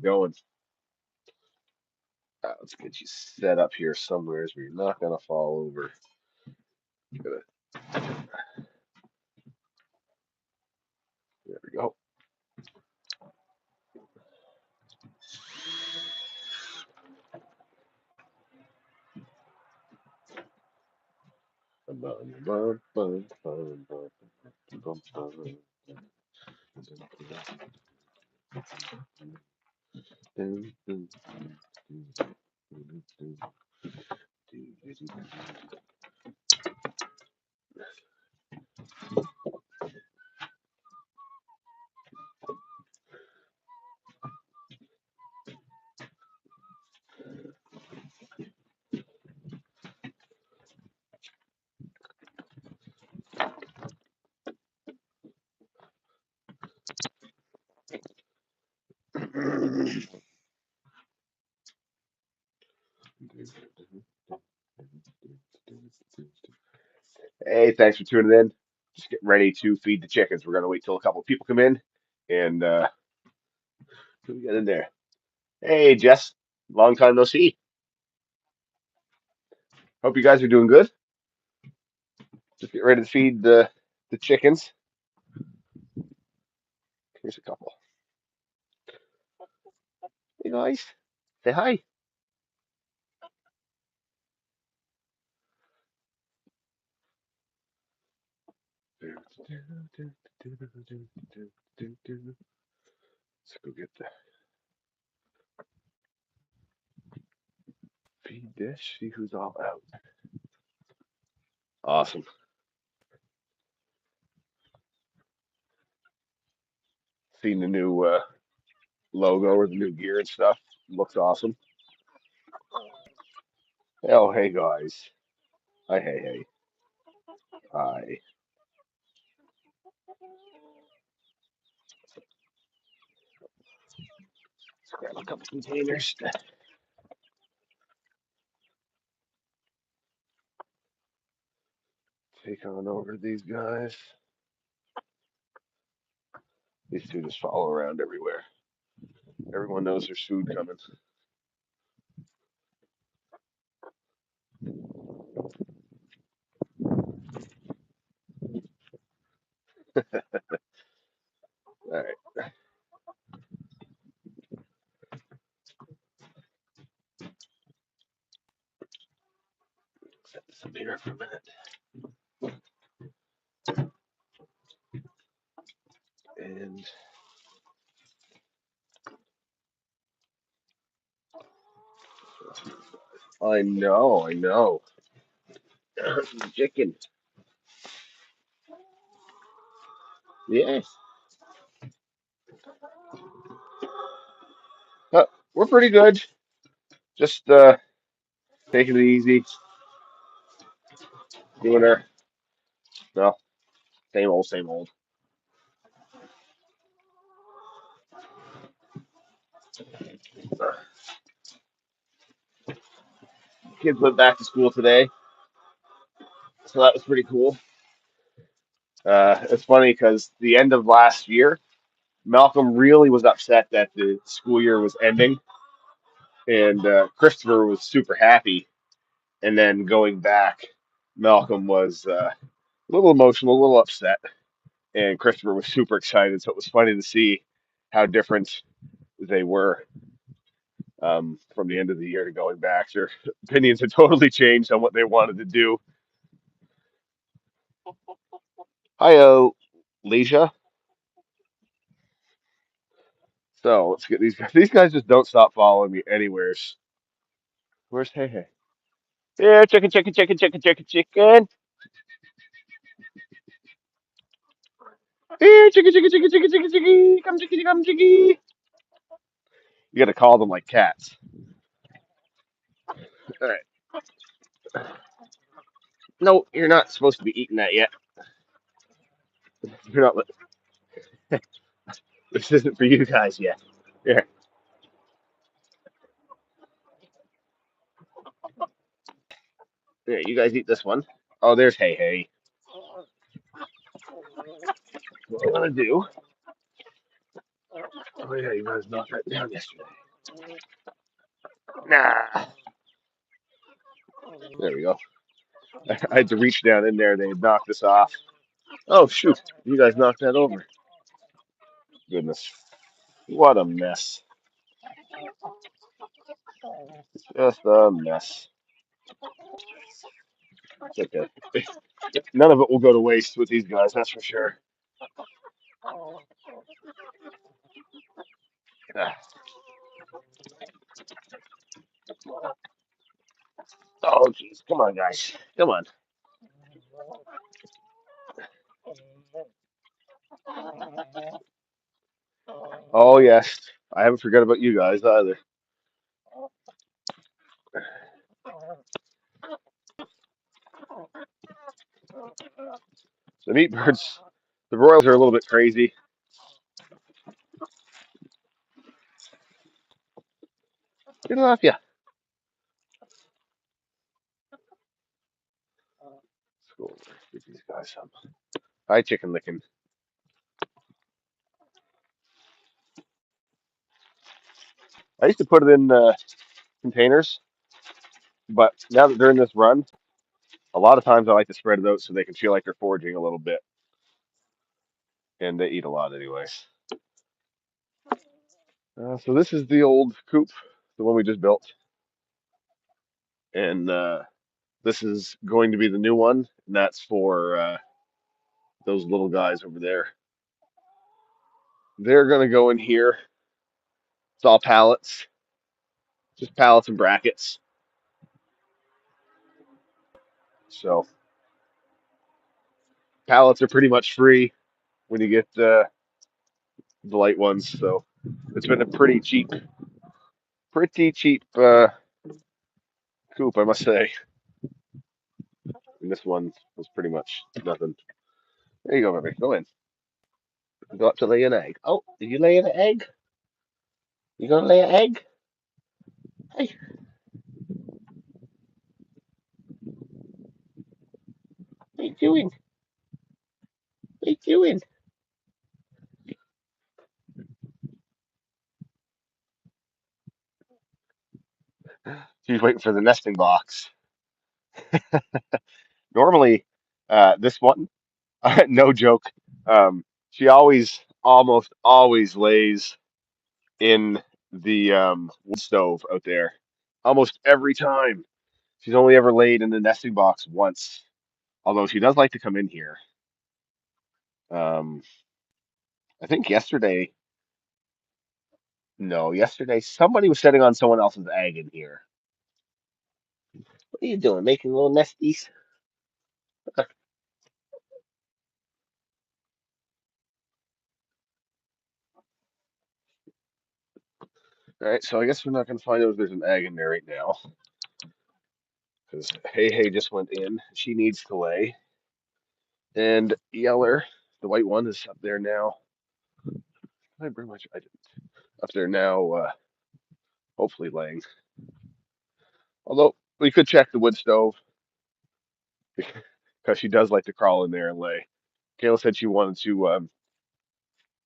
going. Let's get you set up here somewhere where you're not gonna fall over. There we go. Hey, thanks for tuning in. Just getting ready to feed the chickens. We're gonna wait till a couple of people come in, and who we got in there? Hey, Jess, long time no see. Hope you guys are doing good. Just get ready to feed the chickens. Here's a couple. Hey guys, say hi. Let's go get the feed dish. See who's all out. Awesome. Seen the new logo or the new gear and stuff. Looks awesome. Oh, hey guys. Hi, hey. Hi. Let's grab a couple containers. Take on over these guys. These two just follow around everywhere. Everyone knows there's food coming. All right. Set this up here for a minute. And I know. Chicken. Yes. We're pretty good. Just taking it easy. Doing our well, same old. Kids went back to school today, so that was pretty cool. It's funny because the end of last year, Malcolm really was upset that the school year was ending, and Christopher was super happy. And then going back, Malcolm was a little emotional, a little upset, and Christopher was super excited. So it was funny to see how different they were from the end of the year to going back. Their opinions had totally changed on what they wanted to do. Hi, Leisha. So let's get these guys. These guys just don't stop following me anywheres. Where's Hey Hey? Here, chicken. Here, chicken. Come, chicky. You got to call them like cats. All right. No, you're not supposed to be eating that yet. You're not. This isn't for you guys yet. Here. Here, you guys eat this one. Oh, there's Hey Hey. What I want to do. Oh yeah, you guys knocked that down yesterday. Nah. There we go. I had to reach down in there. They had knocked us off. Oh, shoot. You guys knocked that over. Goodness. What a mess. Just a mess. It's okay. None of it will go to waste with these guys, that's for sure. Ah. Oh, jeez. Come on, guys. Come on. Oh, yes. I haven't forgot about you guys either. The meat birds, the Royals are a little bit crazy. Get it off you. Let's go over. Give these guys some. Hi, chicken licking. I used to put it in containers, but now that they're in this run, a lot of times I like to spread it out so they can feel like they're foraging a little bit, and they eat a lot anyways. So this is the old coop, the one we just built, and this is going to be the new one, and that's for those little guys over there. They're going to go in here. It's all pallets, just pallets and brackets. So pallets are pretty much free when you get the light ones. So it's been a pretty cheap coop, I must say. And this one was pretty much nothing. There you go, baby. Go in. Go up to lay an egg. Oh, did you lay an egg? You gonna lay an egg? Hey, what are you doing? What are you doing? She's waiting for the nesting box. Normally, this one, no joke, she almost always lays in the wood stove out there. Almost every time. She's only ever laid in the nesting box once. Although she does like to come in here. Um, I think yesterday, no, yesterday somebody was sitting on someone else's egg in here. What are you doing? Making little nesties? All right, so I guess we're not going to find out if there's an egg in there right now because Hey Hey just went in. She needs to lay, and Yeller, the white one, is up there now. I bring much I didn't up there now. Hopefully laying. Although we could check the wood stove because she does like to crawl in there and lay. Kayla said she wanted to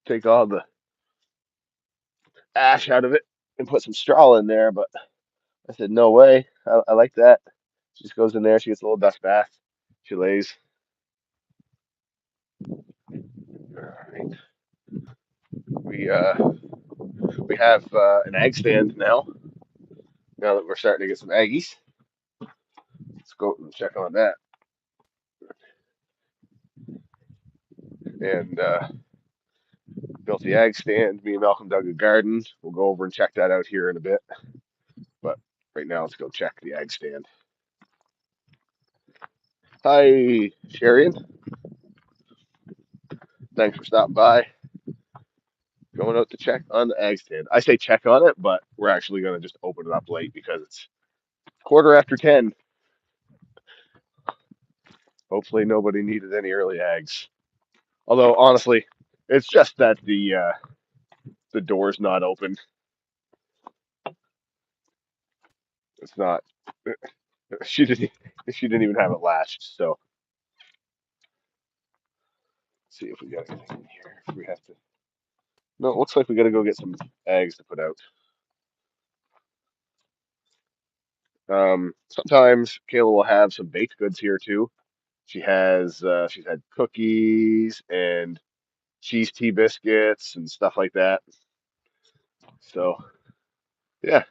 take all the ash out of it and put some straw in there, but I said no way. I like that. She just goes in there. She gets a little dust bath. She lays. All right. We have an egg stand now. Now that we're starting to get some eggies, let's go and check on that. And built the egg stand. Me and Malcolm dug a garden. We'll go over and check that out here in a bit. But right now, let's go check the egg stand. Hi, Sharian. Thanks for stopping by. Going out to check on the egg stand. I say check on it, but we're actually going to just open it up late because it's quarter after 10. Hopefully, nobody needed any early eggs. Although, honestly, it's just that the door's not open. It's not. She didn't. She didn't even have it latched. So, let's see if we got anything in here. If we have to. No, it looks like we got to go get some eggs to put out. Sometimes Kayla will have some baked goods here too. She's had cookies and cheese tea biscuits and stuff like that. So yeah,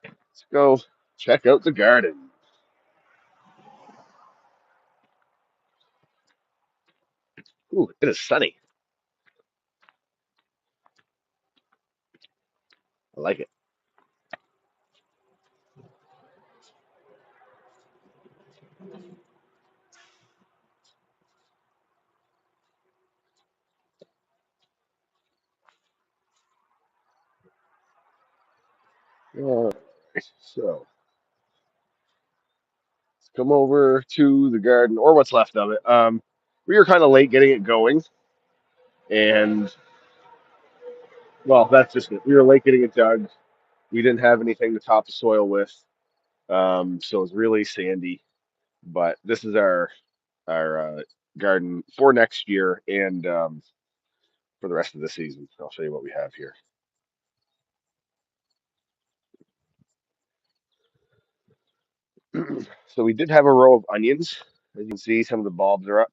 let's go check out the garden. Ooh, it is sunny. I like it. All right, so let's come over to the garden or what's left of it. We were kind of late getting it going, and well, that's just it. We were late getting it dug. We didn't have anything to top the soil with, so it's really sandy. But this is our garden for next year and for the rest of the season. I'll show you what we have here. So we did have a row of onions. As you can see, some of the bulbs are up.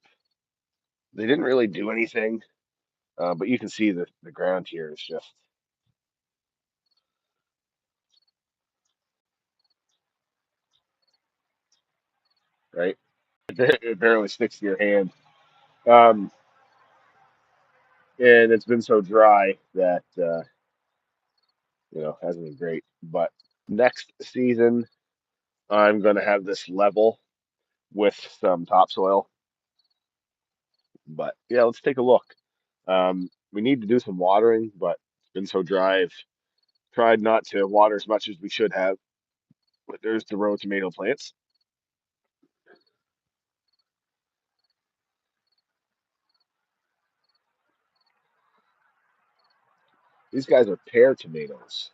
They didn't really do anything, but you can see the ground here is just right. It barely sticks to your hand, um, and it's been so dry that hasn't been great. But next season, I'm going to have this level with some topsoil. But yeah, let's take a look. We need to do some watering, but it's been so dry. I've tried not to water as much as we should have. But there's the row of tomato plants. These guys are pear tomatoes.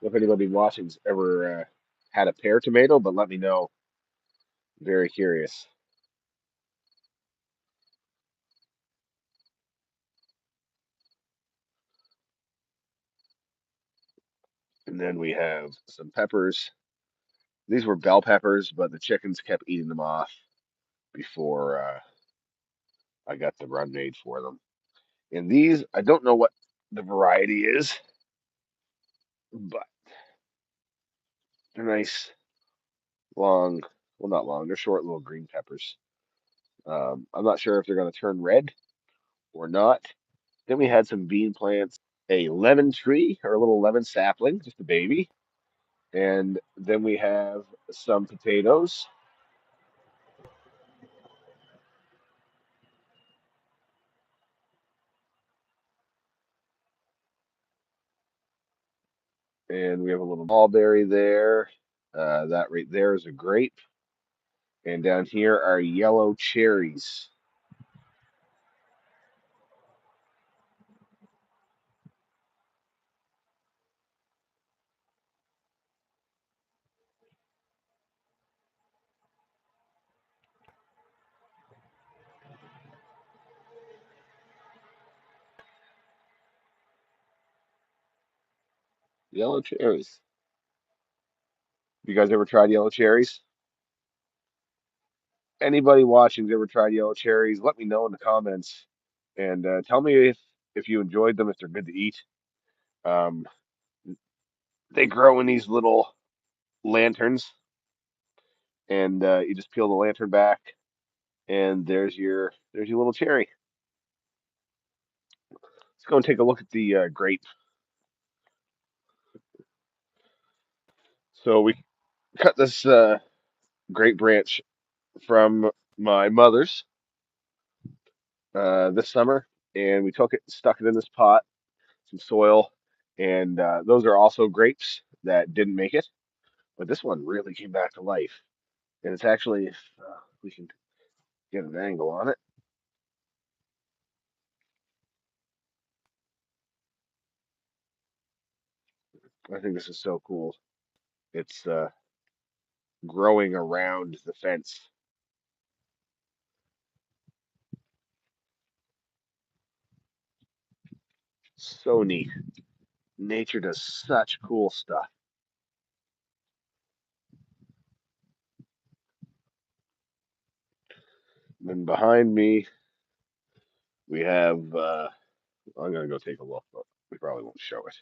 If anybody watching's ever had a pear tomato, but let me know. Very curious. And then we have some peppers. These were bell peppers, but the chickens kept eating them off before I got the run made for them. And these, I don't know what the variety is, but they're nice, long, well, not long, they're short little green peppers. I'm not sure if they're going to turn red or not. Then we had some bean plants, a lemon tree or a little lemon sapling, just a baby. And then we have some potatoes. And we have a little mulberry there. That right there is a grape. And down here are yellow cherries. Yellow cherries. You guys ever tried yellow cherries? Anybody watching's ever tried yellow cherries? Let me know in the comments and tell me if you enjoyed them, if they're good to eat. Um, they grow in these little lanterns, and you just peel the lantern back, and there's your little cherry. Let's go and take a look at the grape. So we cut this grape branch from my mother's this summer, and we took it, stuck it in this pot, some soil, and those are also grapes that didn't make it, but this one really came back to life, and it's actually, if we can get an angle on it, I think this is so cool. It's growing around the fence. So neat. Nature does such cool stuff. Then behind me, we have. I'm gonna go take a look, but we probably won't show it.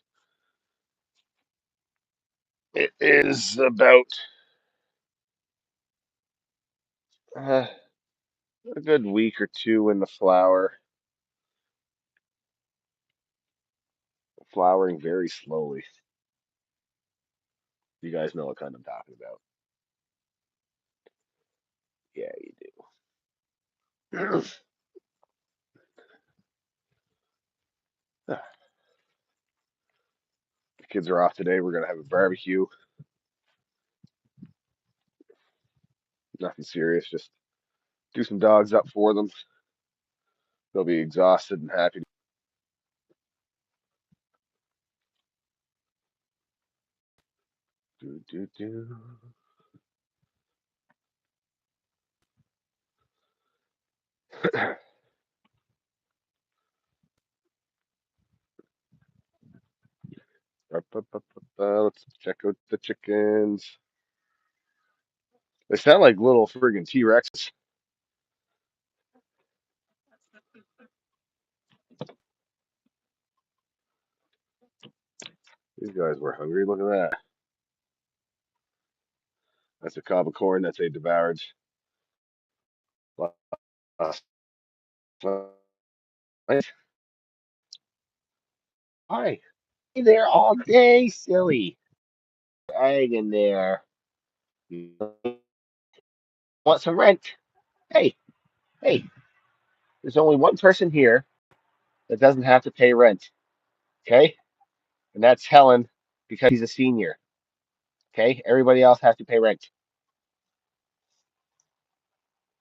It is about uh, a good week or two in the flower, flowering very slowly. You guys know what kind I'm talking about. Yeah, you do. The kids are off today. We're gonna have a barbecue. Nothing serious. Just do some dogs up for them. They'll be exhausted and happy. Do do do. Let's check out the chickens. They sound like little friggin' T-Rexes. These guys were hungry. Look at that. That's a cob of corn that they devoured last night. Hi. Hey there all day, silly. Egg in there. Want some rent? Hey, hey, there's only one person here that doesn't have to pay rent, okay? And that's Helen because he's a senior, okay? Everybody else has to pay rent.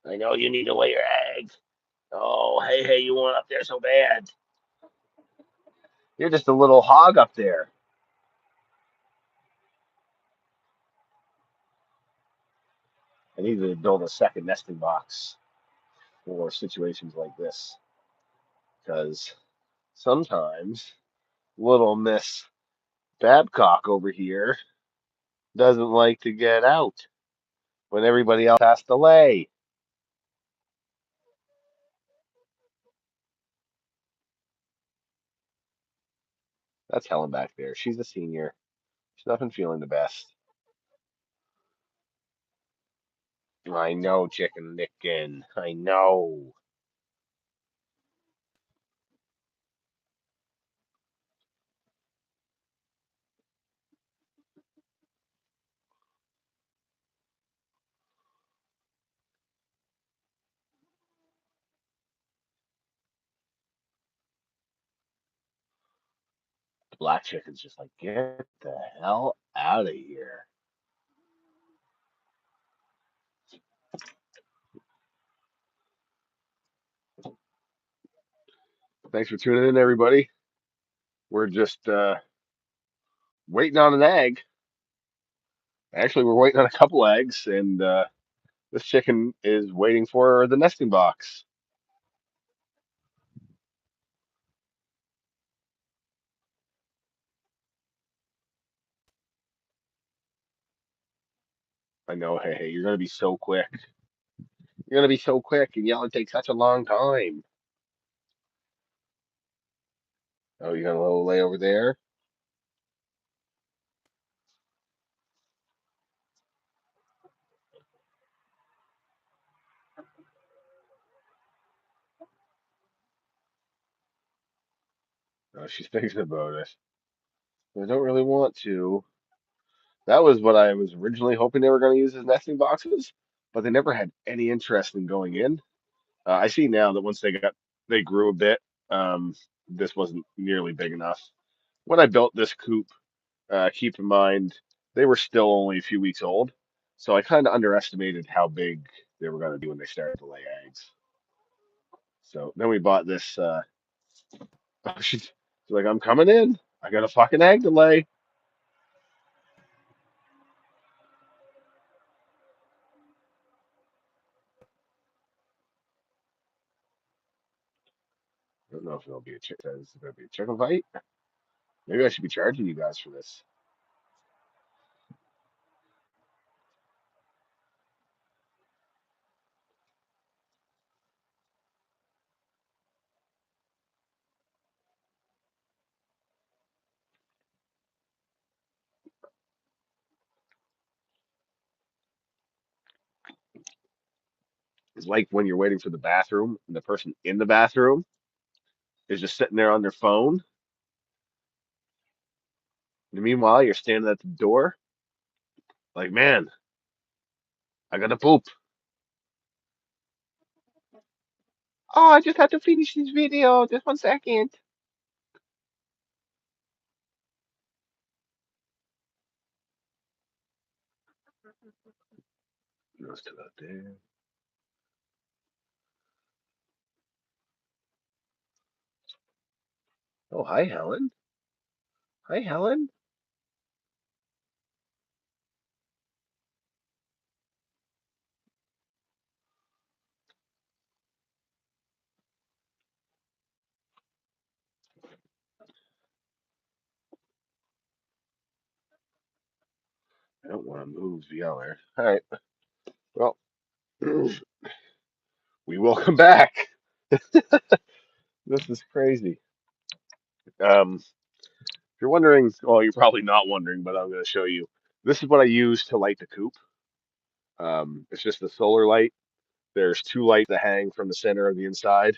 I know you need to lay your eggs. Oh, hey, you want up there so bad. You're just a little hog up there. I need to build a second nesting box for situations like this because sometimes little Miss Babcock over here doesn't like to get out when everybody else has to lay. That's Helen back there. She's a senior. She's nothing feeling the best. I know, Chicken Licken. I know. The black chicken's just like, get the hell out of here. Thanks for tuning in, everybody. We're just waiting on an egg. Actually, we're waiting on a couple eggs, and this chicken is waiting for the nesting box. I know, hey, you're gonna be so quick. You're gonna be so quick, and yelling takes such a long time. Oh, you got a little lay over there. Oh, she's thinking about it. I don't really want to. That was what I was originally hoping they were going to use as nesting boxes, but they never had any interest in going in. I see now that once they grew a bit, this wasn't nearly big enough. When I built this coop, keep in mind they were still only a few weeks old, so I kind of underestimated how big they were going to be when they started to lay eggs. So then we bought this. She's like, "I'm coming in. I got a fucking egg to lay." I don't know if it'll be a chick. Is it gonna be a chicken fight? Maybe I should be charging you guys for this. is like when you're waiting for the bathroom and the person in the bathroom is just sitting there on their phone. And meanwhile, you're standing at the door, like, man, I gotta poop. Oh, I just have to finish this video. Just 1 second. No, still out there. Oh, hi, Helen. Hi, Helen. I don't want to move the other. All right. Well, we will come back. This is crazy. If you're wondering, well, you're probably not wondering, but I'm going to show you. This is what I use to light the coop. It's just a solar light. There's two lights that hang from the center of the inside,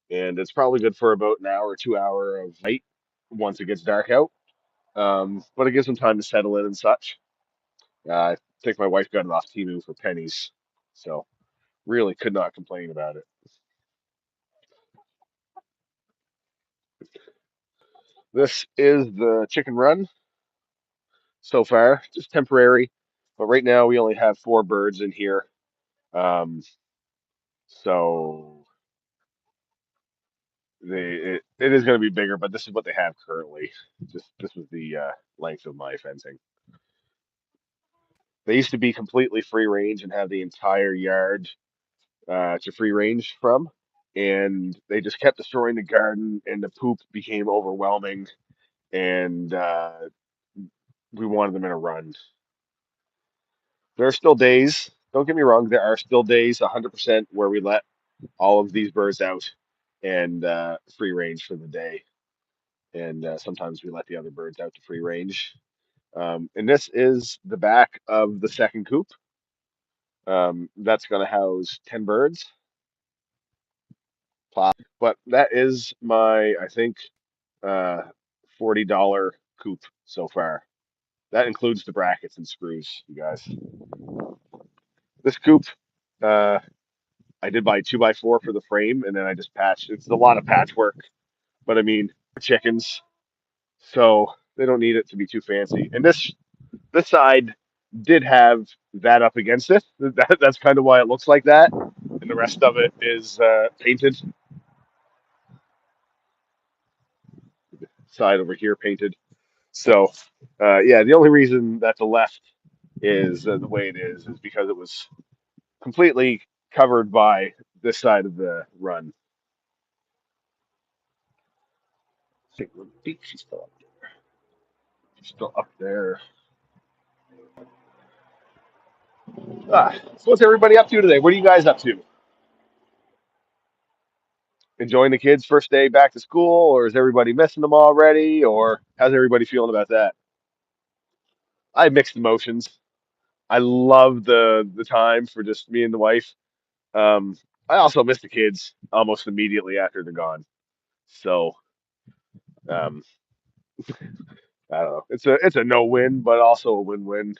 and it's probably good for about an hour, 2 hour of light once it gets dark out. But it gives them time to settle in and such. I think my wife got it off Temu for pennies, so really could not complain about it. This is the chicken run so far, just temporary, but right now we only have 4 birds in here. Um, so it is going to be bigger, but this is what they have currently. Just this was the length of my fencing. They used to be completely free range and have the entire yard to free range from, and they just kept destroying the garden, and the poop became overwhelming, and we wanted them in a run. There are still days. Don't get me wrong. There are still days, 100%, where we let all of these birds out and free range for the day, and sometimes we let the other birds out to free range. And this is the back of the second coop. That's going to house 10 birds. But that is my, I think, uh, $40 coop so far. That includes the brackets and screws, you guys. This coop, uh, I did buy 2x4 for the frame, and then I just patched. It's a lot of patchwork, but I mean, chickens, so they don't need it to be too fancy. And this side did have that up against it. That's kind of why it looks like that, and the rest of it is painted. Side over here painted. So yeah, the only reason that the left is the way it is because it was completely covered by this side of the run. I think she's still up there. She's still up there. So what's everybody up to today? What are you guys up to? Enjoying the kids' first day back to school, or is everybody missing them already, or how's everybody feeling about that? I have mixed emotions. I love the time for just me and the wife. Um, I also miss the kids almost immediately after they're gone. So um, I don't know. It's a no win, but also a win win.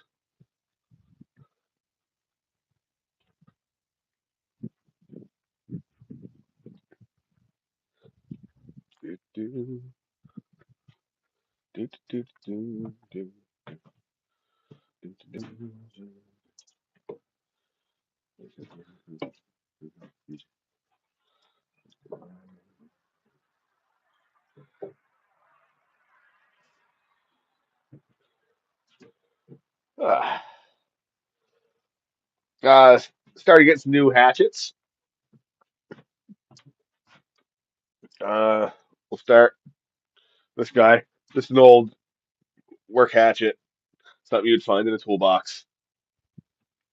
Uh, uh, Started getting some new hatchets. Uh, we'll start this guy. This is an old work hatchet. Something you'd find in a toolbox.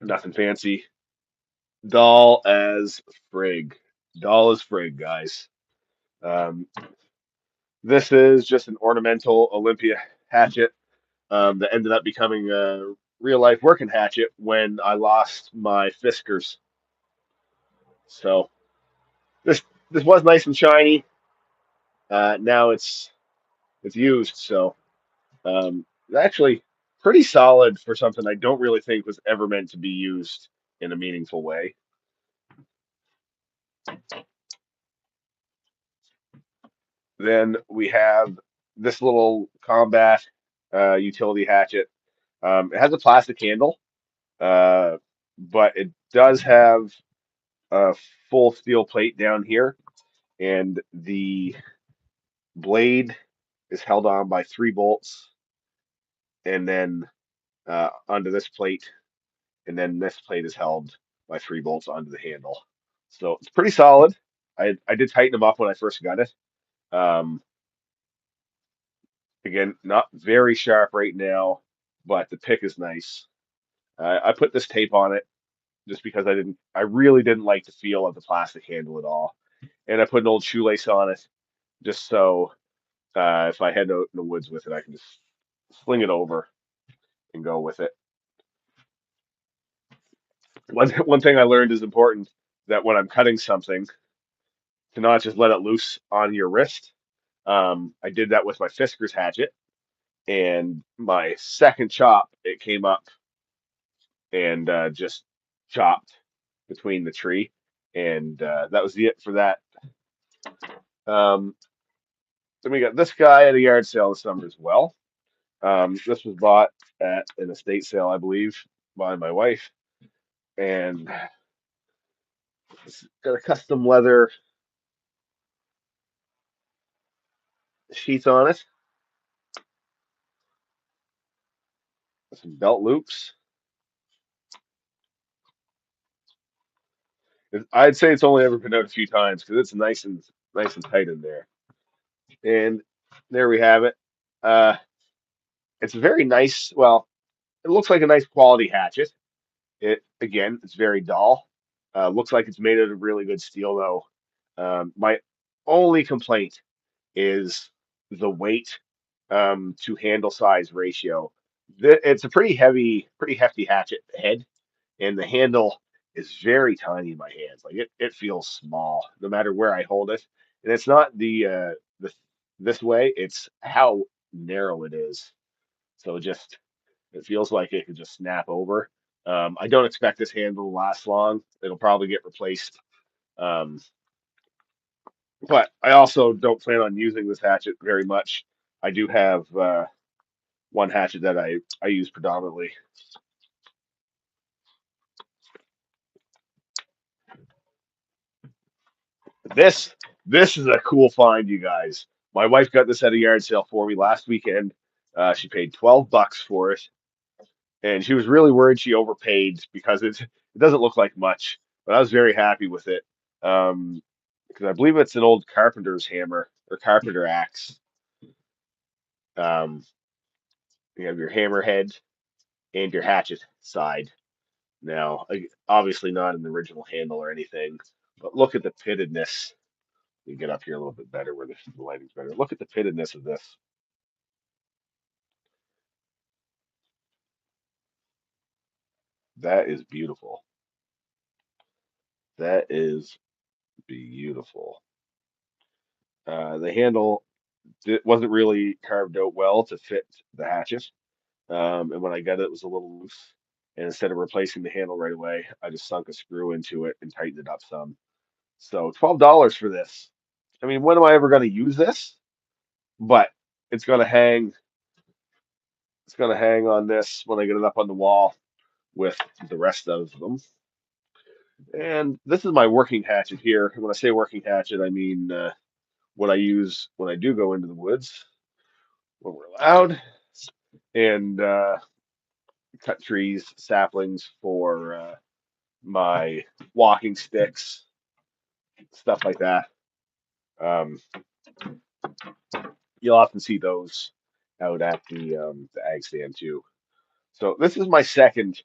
Nothing fancy. Dull as frig. Dull as frig, guys. Um, this is just an ornamental Olympia hatchet that ended up becoming a real life working hatchet when I lost my Fiskars. So this was nice and shiny. Now it's used, so it's actually pretty solid for something I don't really think was ever meant to be used in a meaningful way. Then we have this little combat utility hatchet. It has a plastic handle, uh, but it does have a full steel plate down here, and the blade is held on by 3 bolts, and then onto this plate, and then this plate is held by 3 bolts onto the handle. So it's pretty solid. I did tighten them up when I first got it. Um, Again, not very sharp right now, but the pick is nice. I put this tape on it just because I really didn't like the feel of the plastic handle at all, and I put an old shoelace on it just so if I head out in the woods with it, I can just sling it over and go with it. One thing I learned is important that when I'm cutting something, to not just let it loose on your wrist. I did that with my Fisker's hatchet, and my second chop, it came up and just chopped between the tree, and that was it for that. Um, then we got this guy at a yard sale this summer as well. This was bought at an estate sale, I believe, by my wife, and it's got a custom leather sheath on it, some belt loops. I'd say it's only ever been out a few times because it's nice and tight in there. And there we have it. Uh, it's a very nice. Well, it looks like a nice quality hatchet. It's very dull. Looks like it's made out of really good steel though. My only complaint is the weight to handle size ratio. It's a pretty hefty hatchet head, and the handle is very tiny in my hands. Like it feels small no matter where I hold it. And it's not the this way; it's how narrow it is. So it feels like it could just snap over. I don't expect this handle to last long. It'll probably get replaced. Um, but I also don't plan on using this hatchet very much. I do have one hatchet that I use predominantly. This this is a cool find, you guys. My wife got this at a yard sale for me last weekend. She paid $12 for it, and she was really worried she overpaid because it doesn't look like much. But I was very happy with it because I believe it's an old carpenter's hammer or carpenter axe. Um, you have your hammer head and your hatchet side. Now, obviously not an original handle or anything, but look at the pittedness. You get up here a little bit better where the lighting's better. Look at the pittedness of this. That is beautiful. That is beautiful. The handle wasn't really carved out well to fit the hatchet. And when I got it, it was a little loose. And instead of replacing the handle right away, I just sunk a screw into it and tightened it up some. So $12 for this. I mean, when am I ever going to use this? But it's going to hang. It's going to hang on this when I get it up on the wall with the rest of them. And this is my working hatchet here. And when I say working hatchet, I mean what I use when I do go into the woods when we're allowed and cut trees, saplings for my walking sticks, stuff like that. Um, you'll often see those out at the ag stand too. So this is my second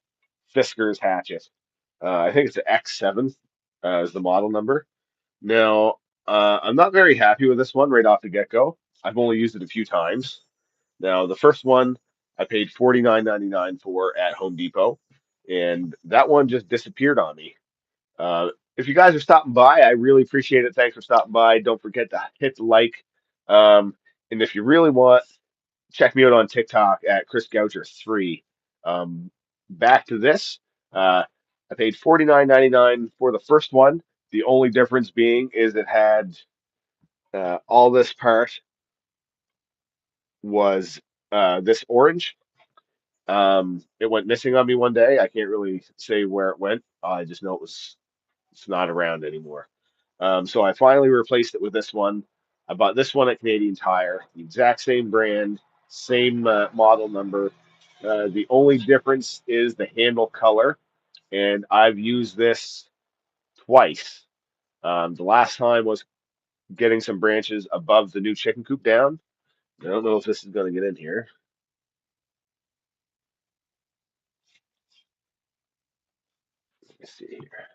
Fiskars hatchet. I think it's an X7 is the model number. Now, I'm not very happy with this one right off the get-go. I've only used it a few times. Now, the first one I paid $49.99 for at Home Depot, and that one just disappeared on me. Uh, if you guys are stopping by, I really appreciate it. Thanks for stopping by. Don't forget to hit the like. Um, and if you really want, check me out on TikTok at Chris Goucher 3. Um, Back to this. I paid $49.99 for the first one. The only difference being is it had all this part was this orange. It went missing on me one day. I can't really say where it went. I just know it's not around anymore. So I finally replaced it with this one. I bought this one at Canadian Tire, the exact same brand, same model number. The only difference is the handle color, and I've used this twice. The last time was getting some branches above the new chicken coop down. I don't know if this is going to get in here. Let me see here.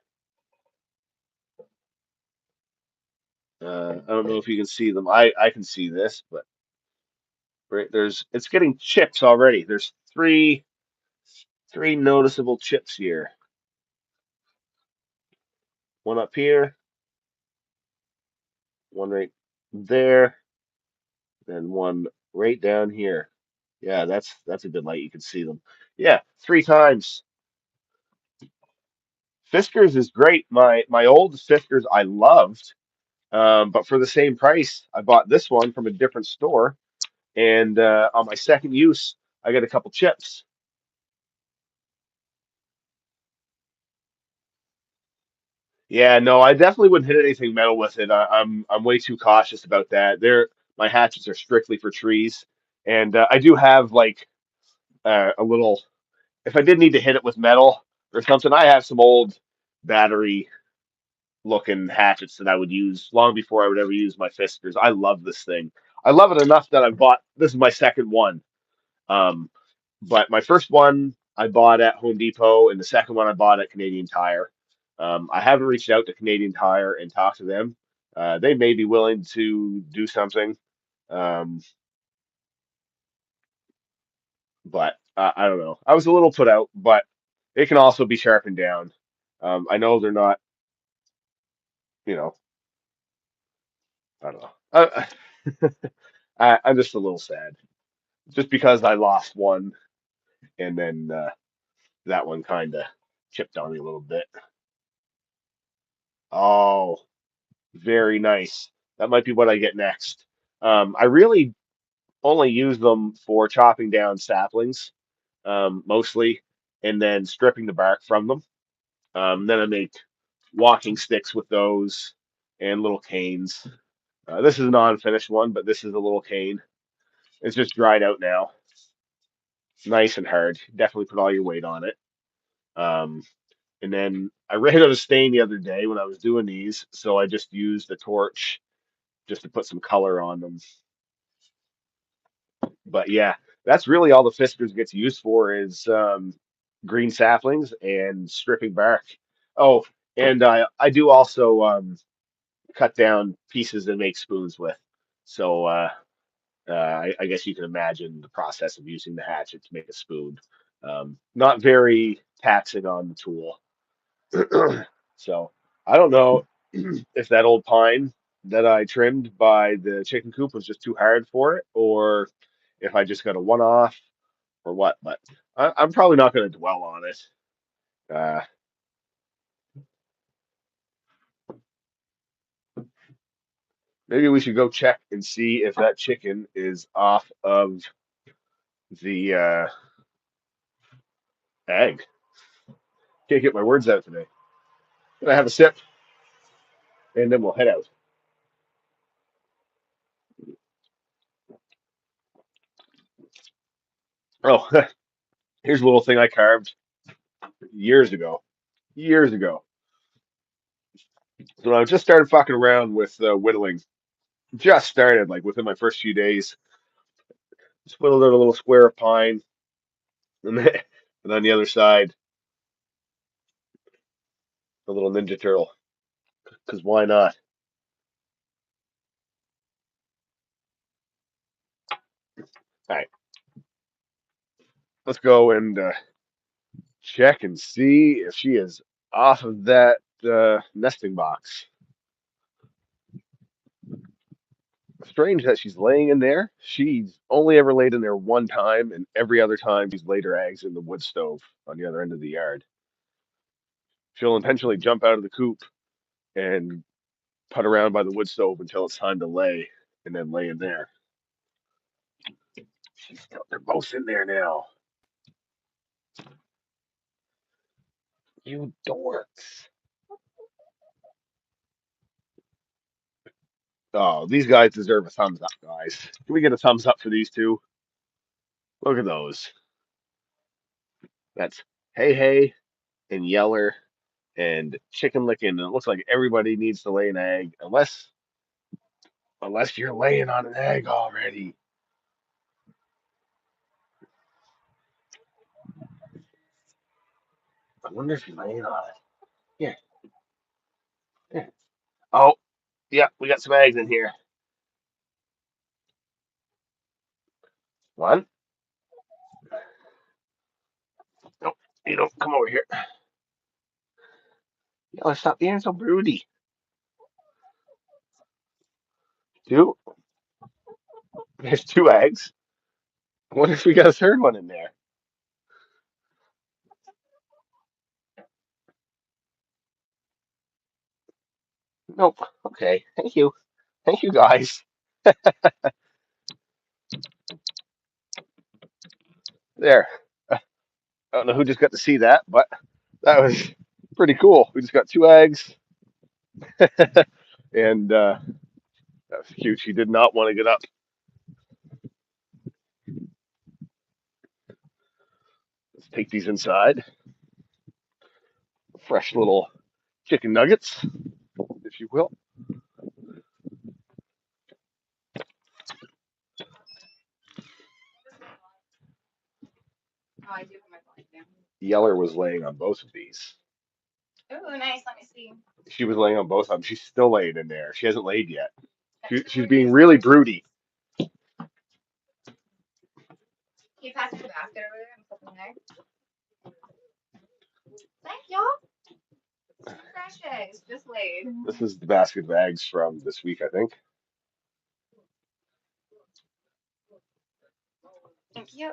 I don't know if you can see them. I can see this, but right there's it's getting chips already. There's three noticeable chips here. One up here, one right there, and one right down here. Yeah, that's a good light. You can see them. Yeah, three times. Fiskars is great. My old Fiskars I loved, but for the same price, I bought this one from a different store, and on my second use, I got a couple chips. Yeah, no, I definitely wouldn't hit anything metal with it. I'm way too cautious about that. My hatchets are strictly for trees, and I do have like a little. If I did need to hit it with metal or something, I have some old battery looking hatchets that I would use long before I would ever use my Fiskars. I love this thing. I love it enough that I bought. This is my second one. Um, but my first one I bought at Home Depot, and the second one I bought at Canadian Tire. I haven't reached out to Canadian Tire and talked to them. They may be willing to do something, um, but I don't know. I was a little put out, but it can also be sharpened down. I know they're not, you know, I don't know. I'm just a little sad, just because I lost one, and then that one kind of chipped on me a little bit. Oh, very nice. That might be what I get next. I really only use them for chopping down saplings, mostly, and then stripping the bark from them. Then I make walking sticks with those and little canes. This is a non-finished one, but this is a little cane. It's just dried out now. It's nice and hard. Definitely put all your weight on it. Um, and then I ran out of stain the other day when I was doing these, so I just used the torch just to put some color on them. But yeah, that's really all the Fiskars gets used for is green saplings and stripping bark. Oh, and I do also cut down pieces and make spoons with. So I guess you can imagine the process of using the hatchet to make a spoon. Not very taxing on the tool. So I don't know if that old pine that I trimmed by the chicken coop was just too hard for it, or if I just got a one off or what. But I'm probably not going to dwell on it. Uh, Maybe we should go check and see if that chicken is off of the egg. Can't get my words out today. Can I have a sip and then we'll head out? Oh, here's a little thing I carved years ago. Years ago. So when I just started fucking around with whittling, just started like within my first few days. Just whittled out a little square of pine, and then, and on the other side, a little Ninja Turtle. Because why not? All right, let's go and check and see if she is off of that nesting box. Strange that she's laying in there. She's only ever laid in there one time, and every other time she's laid her eggs in the wood stove on the other end of the yard. She'll intentionally jump out of the coop and put around by the wood stove until it's time to lay, and then lay in there. They're both in there now. You dorks. Oh, these guys deserve a thumbs up, guys. Can we get a thumbs up for these two? Look at those. That's Hey Hey and Yeller and Chicken Lickin'. And it looks like everybody needs to lay an egg, unless you're laying on an egg already. I wonder if you're laying on it. Here, here. Oh, yeah, we got some eggs in here. One. No, you don't come over here. Yeller, stop being so broody. Two. There's two eggs. I wonder if we got a third one in there. Nope. Okay. Thank you. Thank you, guys. There. I don't know who just got to see that, but that was pretty cool. We just got two eggs, and that was cute. She did not want to get up. Let's take these inside. Fresh little chicken nuggets, if you will. Oh, I do have my phone down. Yeller was laying on both of these. Oh, nice. Let me see. She was laying on both of them. She's still laying in there. She hasn't laid yet. She's being really broody. Can you pass me the basket over there and put them there? Thank y'all. Fresh eggs, just laid. This is the basket of eggs from this week, I think. Thank you.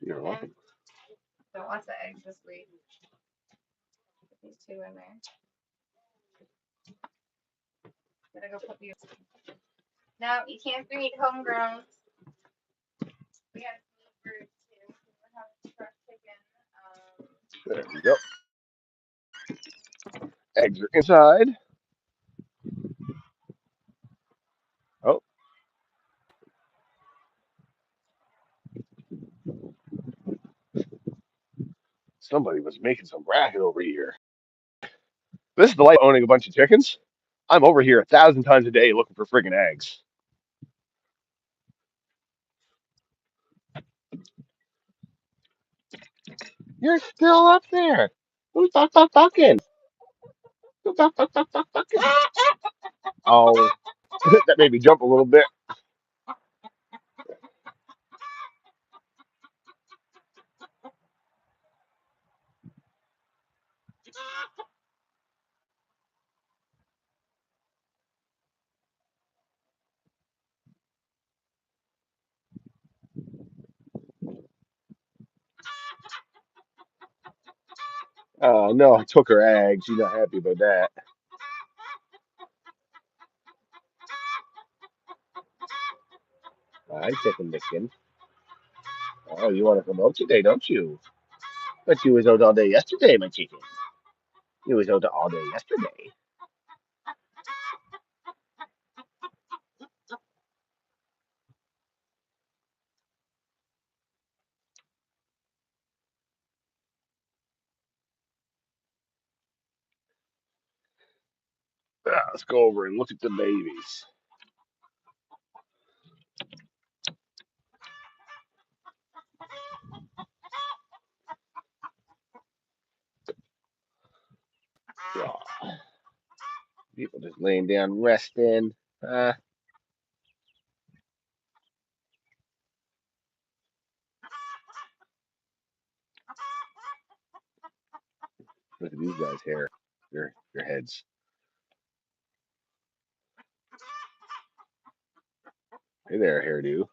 You're welcome. Got lots of eggs this week. Put these two in there. Gotta go put these. No, you can't eat homegrown. We got birds too. We have fresh chicken. There we go. Eggs are inside. Oh, somebody was making some racket over here. This is the life of owning a bunch of chickens. I'm over here 1,000 times a day looking for friggin' eggs. You're still up there. Who's bucking? Who's bucking? Oh, that made me jump a little bit. Oh no, I took her egg. She's not happy about that. I chicken licking. Oh, you want to come out today, don't you? But you was out all day yesterday, my chicken. You was out all day yesterday. Let's go over and look at the babies. Oh, people just laying down resting. Look at these guys' hair. your heads. Hey there, hairdo.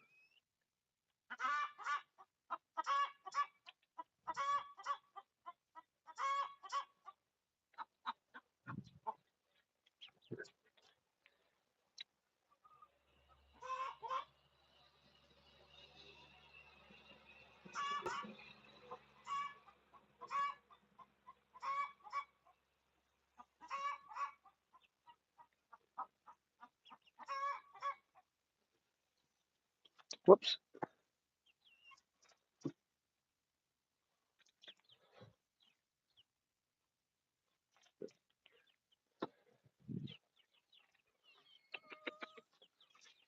Whoops.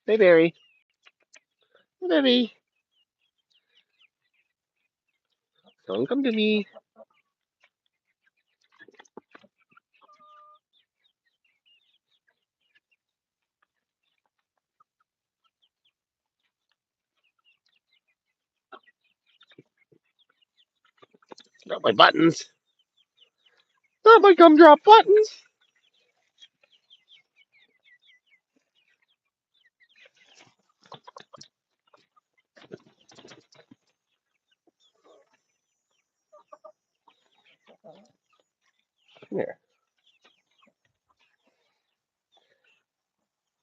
Hey, Barry. Hey, baby. Don't come to me. Not my buttons. Not my gumdrop buttons. There.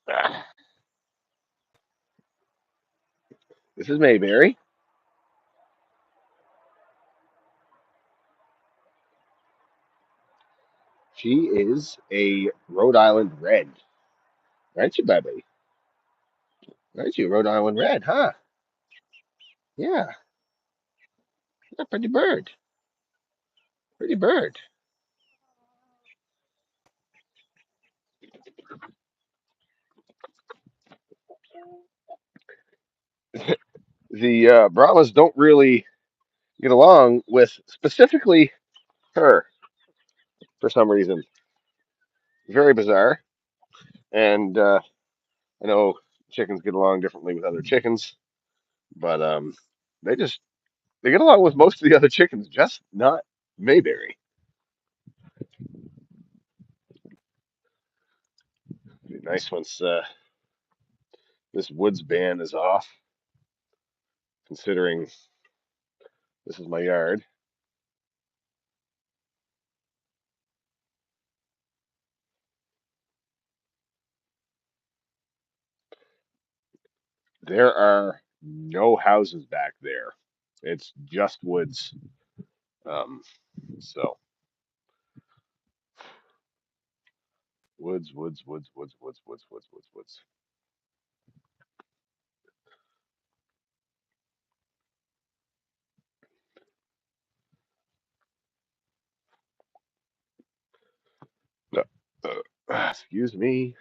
Ah, this is Mayberry. She is a Rhode Island Red. Aren't you, baby? Aren't you, Rhode Island Red, huh? Yeah. You're a pretty bird. Pretty bird. The Brahmas don't really get along with specifically her for some reason. Very bizarre. And I know chickens get along differently with other chickens, but they just they get along with most of the other chickens, just not Mayberry. Be nice once this woods ban is off, considering this is my yard. There are no houses back there. It's just woods. Um, so woods, woods, woods, woods, woods, woods, woods, woods, woods. Uh, excuse me.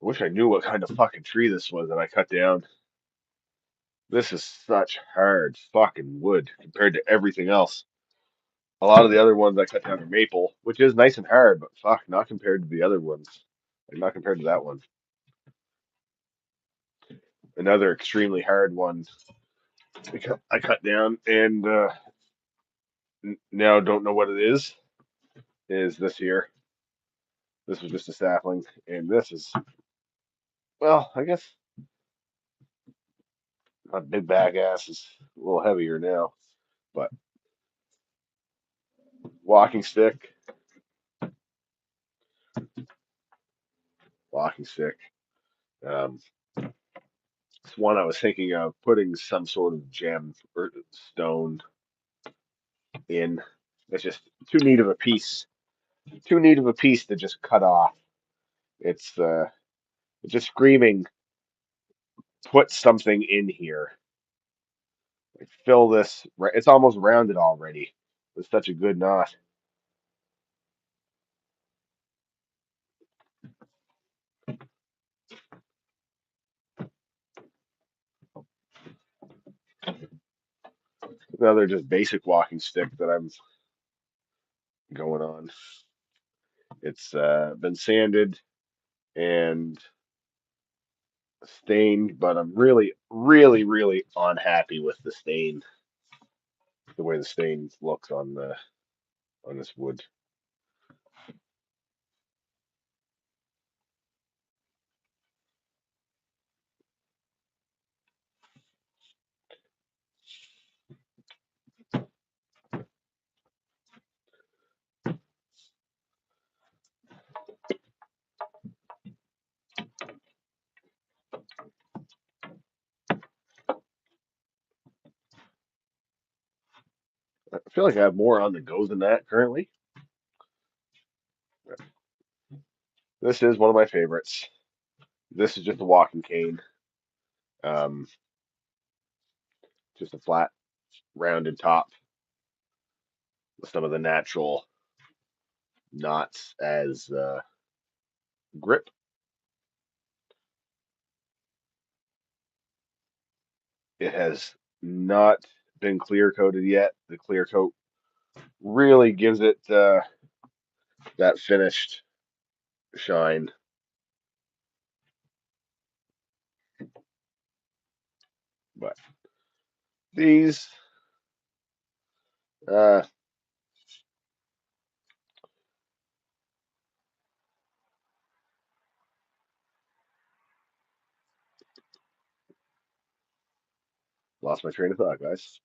I wish I knew what kind of fucking tree this was that I cut down. This is such hard fucking wood compared to everything else. A lot of the other ones I cut down are maple, which is nice and hard, but fuck, not compared to the other ones. Like, not compared to that one. Another extremely hard one I cut down and now don't know what it is this here. This was just a sapling, and this is, well, I guess not big bag ass, is a little heavier now, but walking stick, walking stick. Um, it's one I was thinking of putting some sort of gem or stone in. It's just too neat of a piece, too neat of a piece to just cut off. It's just screaming, put something in here. Like, fill this. It's almost rounded already. It's such a good knot. Another just basic walking stick that I'm going on. It's been sanded and stained, but I'm really, really, really unhappy with the stain, the way the stain looks on this wood. I feel like I have more on the go than that currently. This is one of my favorites. This is just a walking cane, um, just a flat, rounded top with some of the natural knots as grip. It has not been clear coated yet. The clear coat really gives it that finished shine. But these, uh, lost my train of thought, guys.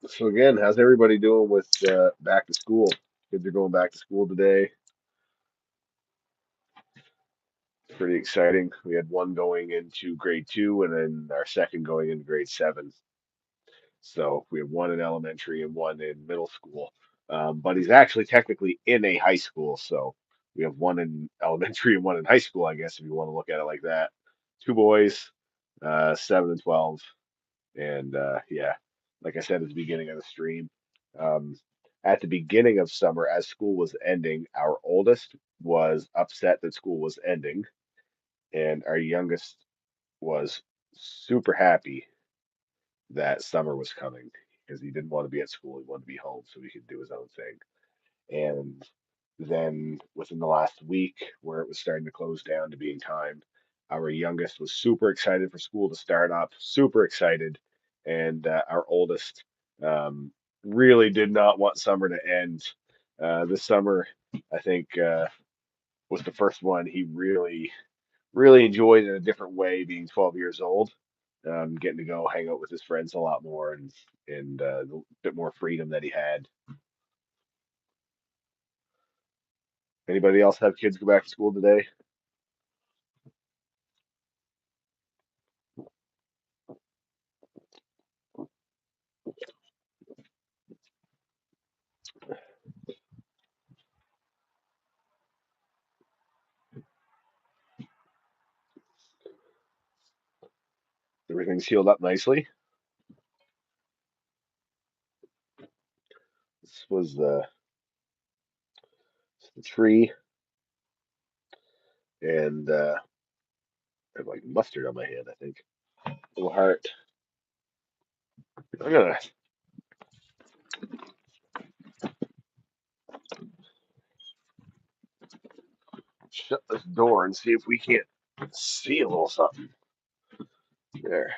So again, how's everybody doing with back to school? Kids are going back to school today. It's pretty exciting. We had one going into grade two, and then our second going into grade seven. So we have one in elementary and one in middle school. But he's actually technically in a high school, so we have one in elementary and one in high school, I guess, if you want to look at it like that. Two boys, 7 and 12. And yeah, like I said at the beginning of the stream, um, at the beginning of summer, as school was ending, our oldest was upset that school was ending, and our youngest was super happy that summer was coming because he didn't want to be at school. He wanted to be home so he could do his own thing. And then within the last week, where it was starting to close down to being time, our youngest was super excited for school to start up, super excited. And our oldest really did not want summer to end. This summer, I think, was the first one he really enjoyed in a different way, being 12 years old, getting to go hang out with his friends a lot more and a bit more freedom that he had. Anybody else have kids go back to school today? Everything's healed up nicely. This was the tree, and I have like mustard on my hand, I think. Little heart. I'm gonna shut this door and see if we can't see a little something. There.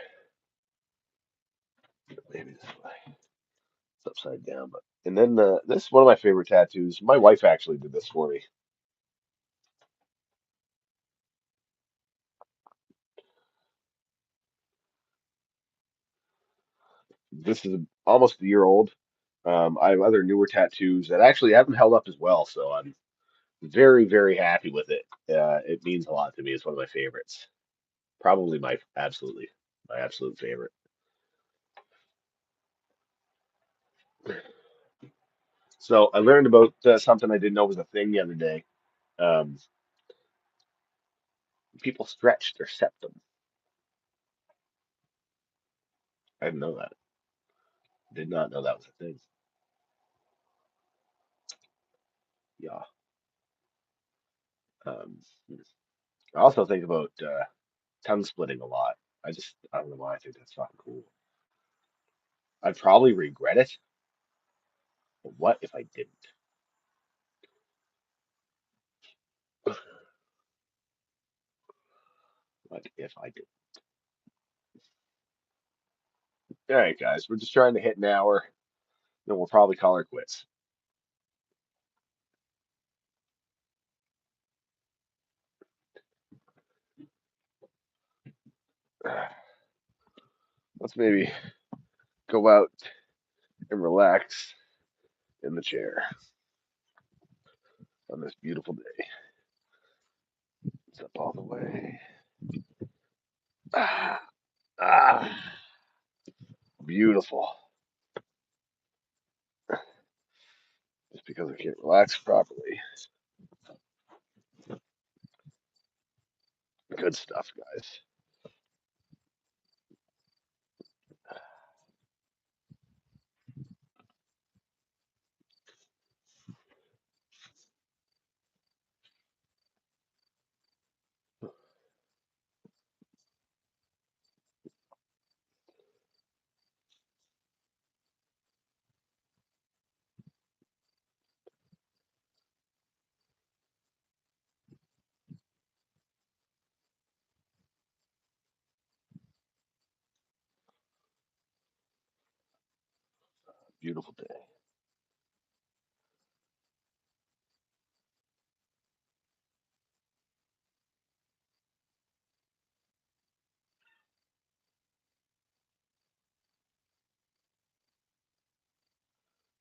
Maybe this way. It's upside down, but and then this is one of my favorite tattoos. My wife actually did this for me. This is almost a year old. I have other newer tattoos that actually haven't held up as well, so I'm very, very happy with it. It means a lot to me. It's one of my favorites. Probably my absolute favorite. So I learned about something I didn't know was a thing the other day. Um, People stretch their septum. I didn't know that. Did not know that was a thing. Yeah. Um, I also think about tongue splitting a lot. I don't know why I think that's fucking cool. I'd probably regret it, but what if I didn't? What if I didn't? All right, guys, we're just trying to hit an hour. Then we'll probably call her quits. Let's maybe go out and relax in the chair on this beautiful day. It's up all the way. Ah, ah, beautiful. Just because I can't relax properly. Good stuff, guys. Beautiful day.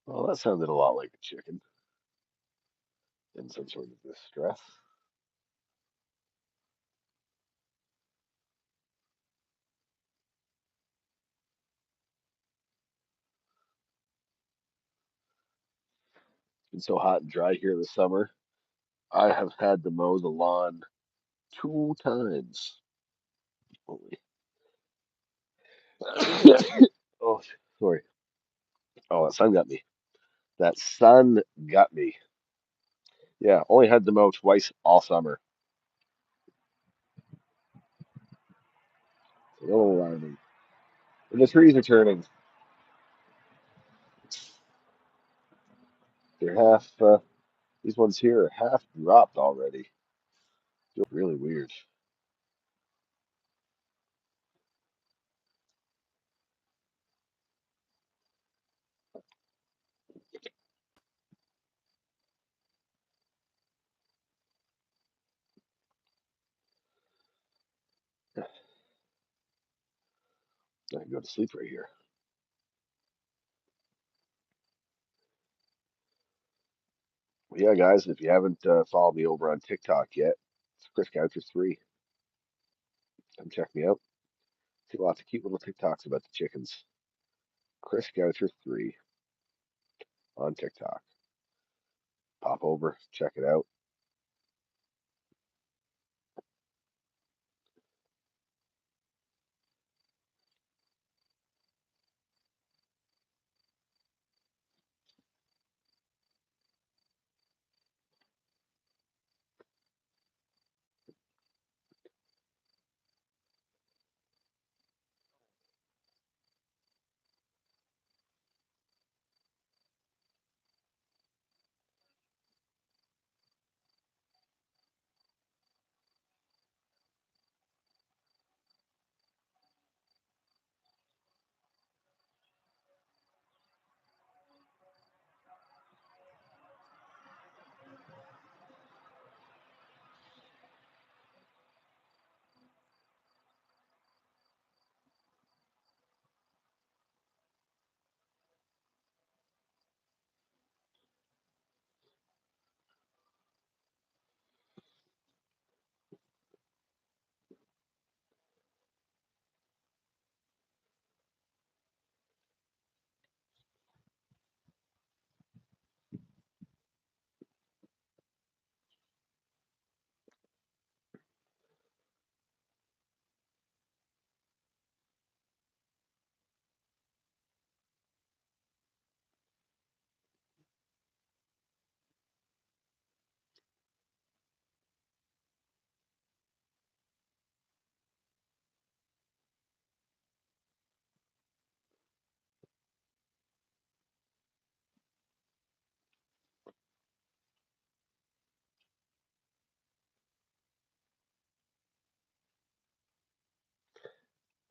Well, that sounded a lot like a chicken in some sort of distress. It's been so hot and dry here this summer. I have had to mow the lawn 2 times. Holy. Oh, sorry. Oh, that sun got me. That sun got me. Yeah, only had to mow twice all summer. It's a little alarming. And the trees are turning. They're half, these ones here are half dropped already. Feels really weird. I can go to sleep right here. Well, yeah, guys, if you haven't followed me over on TikTok yet, it's Chris Coucher 3. Come check me out. See lots of cute little TikToks about the chickens. Chris Coucher 3 on TikTok. Pop over, check it out.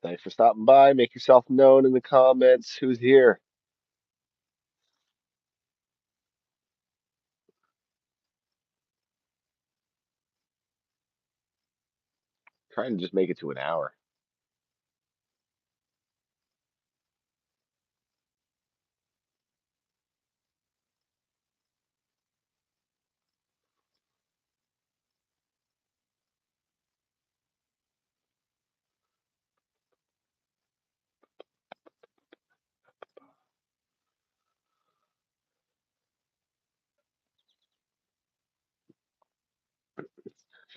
Thanks for stopping by. Make yourself known in the comments. Who's here? Trying to just make it to an hour.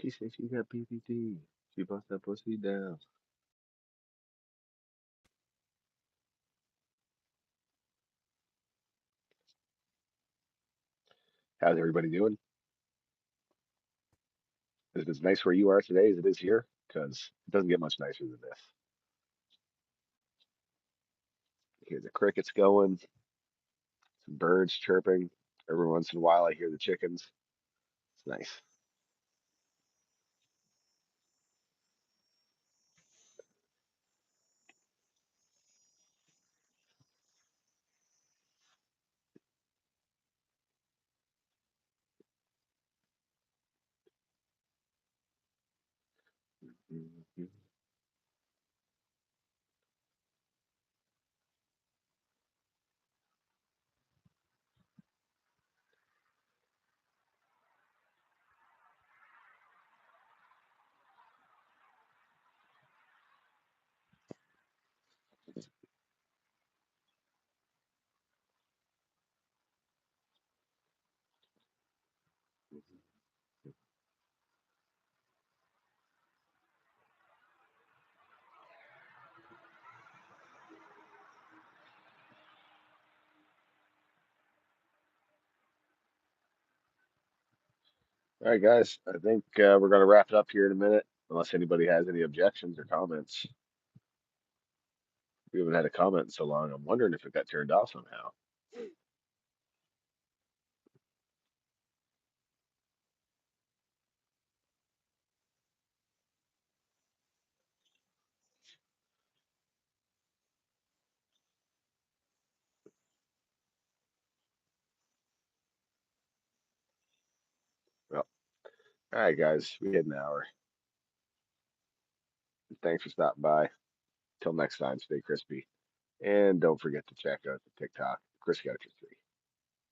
She said she got PPT. She bust that pussy down. How's everybody doing? Is it as nice where you are today as it is here? Because it doesn't get much nicer than this. Hear the crickets going, some birds chirping. Every once in a while, I hear the chickens. It's nice. Mhm. All right, guys. I think we're going to wrap it up here in a minute, unless anybody has any objections or comments. We haven't had a comment in so long. I'm wondering if it got turned off somehow. Well, all right, guys. We hit an hour. Thanks for stopping by. Till next time, stay crispy. And don't forget to check out the TikTok, Chris Goucher 3.